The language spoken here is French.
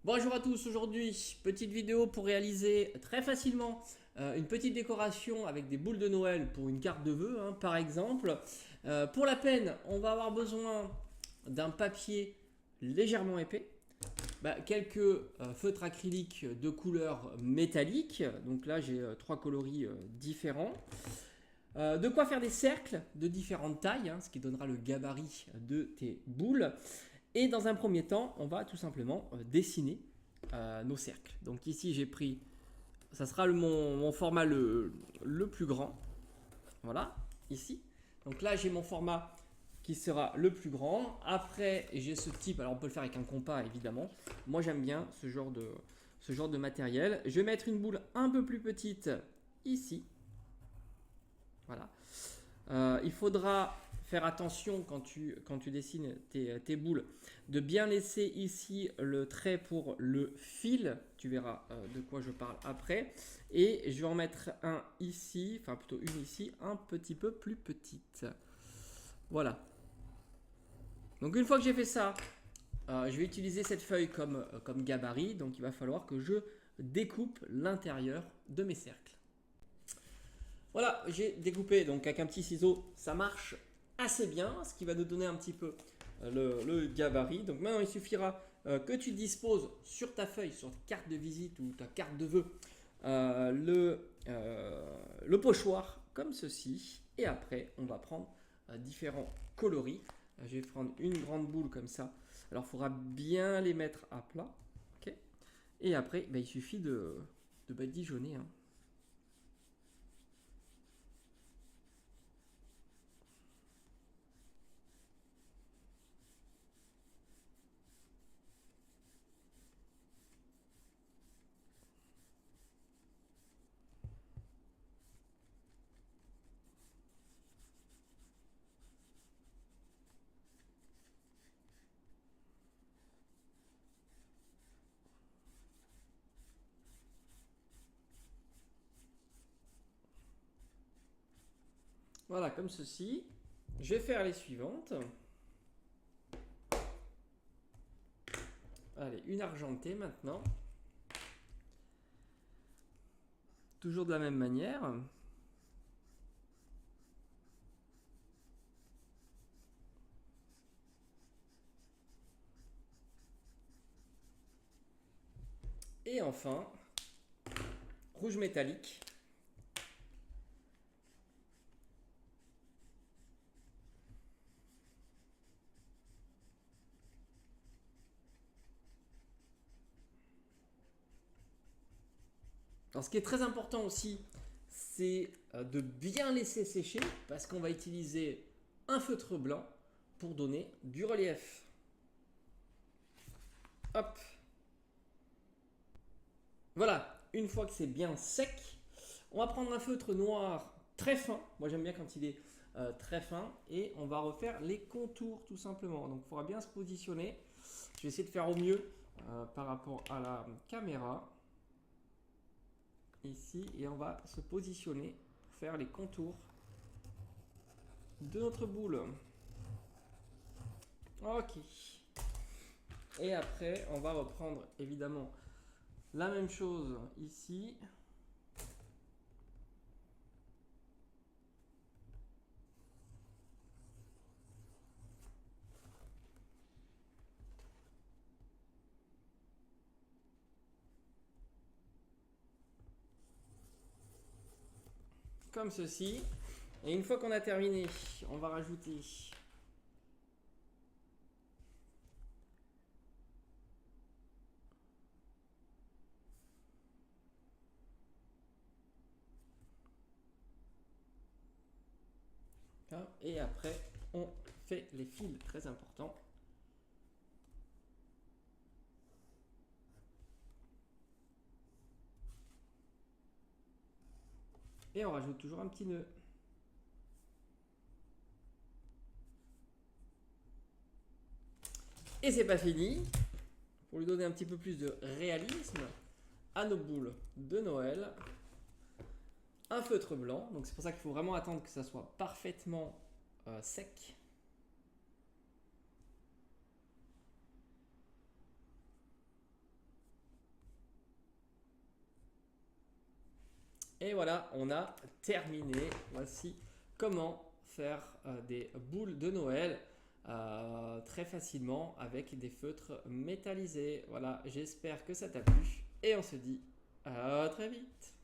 Bonjour à tous, aujourd'hui petite vidéo pour réaliser très facilement une petite décoration avec des boules de Noël pour une carte de vœux par exemple. Pour la peine, on va avoir besoin d'un papier légèrement épais, quelques feutres acryliques de couleur métallique, donc là j'ai trois coloris différents. De quoi faire des cercles de différentes tailles, ce qui donnera le gabarit de tes boules. Et dans un premier temps, on va tout simplement dessiner nos cercles. Donc ici, j'ai pris, ça sera mon format le plus grand. Voilà, ici. Donc là, j'ai mon format qui sera le plus grand. Après, j'ai ce type, alors on peut le faire avec un compas évidemment. Moi, j'aime bien ce genre de matériel. Je vais mettre une boule un peu plus petite ici. Voilà. Il faudra faire attention quand tu dessines tes boules de bien laisser ici le trait pour le fil. Tu verras de quoi je parle après. Et je vais en mettre un ici, enfin plutôt une ici, un petit peu plus petite. Voilà. Donc une fois que j'ai fait ça, je vais utiliser cette feuille comme gabarit. Donc il va falloir que je découpe l'intérieur de mes cercles. Voilà, j'ai découpé donc avec un petit ciseau, ça marche assez bien, ce qui va nous donner un petit peu le gabarit. Donc maintenant, il suffira que tu disposes sur ta feuille, sur ta carte de visite ou ta carte de vœux, le pochoir comme ceci. Et après, on va prendre différents coloris. Je vais prendre une grande boule comme ça. Alors, il faudra bien les mettre à plat. Okay. Et après, il suffit de badigeonner. Voilà, comme ceci. Je vais faire les suivantes. Allez, une argentée maintenant. Toujours de la même manière. Et enfin, rouge métallique. Alors, ce qui est très important aussi, c'est de bien laisser sécher parce qu'on va utiliser un feutre blanc pour donner du relief. Hop. Voilà, une fois que c'est bien sec, on va prendre un feutre noir très fin. Moi, j'aime bien quand il est très fin. Et on va refaire les contours tout simplement. Donc, il faudra bien se positionner. Je vais essayer de faire au mieux par rapport à la caméra. Ici, et on va se positionner pour faire les contours de notre boule. Ok. Et après, on va reprendre évidemment la même chose ici. Comme ceci. Et une fois qu'on a terminé, on va rajouter et après on fait les fils, très important. Et on rajoute toujours un petit nœud. Et c'est pas fini. Pour lui donner un petit peu plus de réalisme à nos boules de Noël, un feutre blanc. Donc c'est pour ça qu'il faut vraiment attendre que ça soit parfaitement sec. Et voilà, on a terminé. Voici comment faire des boules de Noël très facilement avec des feutres métallisés. Voilà, j'espère que ça t'a plu et on se dit à très vite.